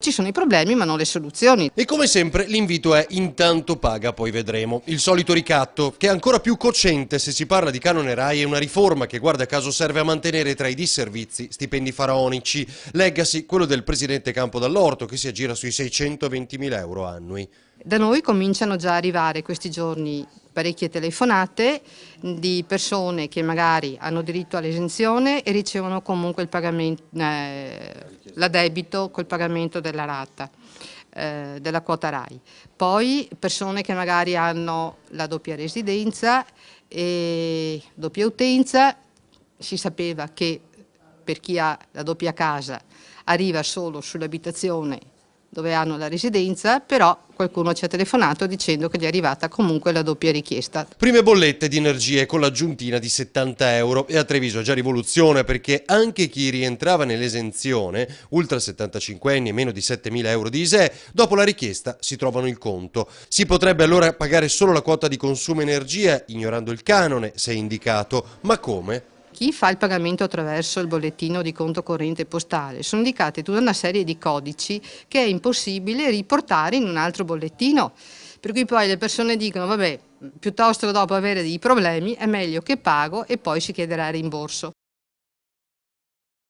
Ci sono i problemi ma non le soluzioni. E come sempre l'invito è intanto paga, poi vedremo. Il solito ricatto, che è ancora più cocente se si parla di canone RAI, è una riforma che guarda caso serve a mantenere tra i disservizi stipendi faraonici. Legacy, quello del presidente Campo Dall'Orto, che si aggira sui 620.000 euro annui. Da noi cominciano già a arrivare questi giorni parecchie telefonate di persone che magari hanno diritto all'esenzione e ricevono comunque il pagamento, l'addebito col pagamento della rata, della quota RAI. Poi persone che magari hanno la doppia residenza e doppia utenza. Si sapeva che per chi ha la doppia casa arriva solo sull'abitazione dove hanno la residenza, però qualcuno ci ha telefonato dicendo che gli è arrivata comunque la doppia richiesta. Prime bollette di energie con l'aggiuntina di 70 euro e a Treviso già rivoluzione, perché anche chi rientrava nell'esenzione, ultra 75 anni e meno di 7.000 euro di ISEE, dopo la richiesta si trovano il conto. Si potrebbe allora pagare solo la quota di consumo energia, ignorando il canone, se indicato. Ma come? Chi fa il pagamento attraverso il bollettino di conto corrente postale sono indicate tutta una serie di codici che è impossibile riportare in un altro bollettino, per cui poi le persone dicono vabbè, piuttosto che dopo avere dei problemi è meglio che pago e poi si chiederà il rimborso.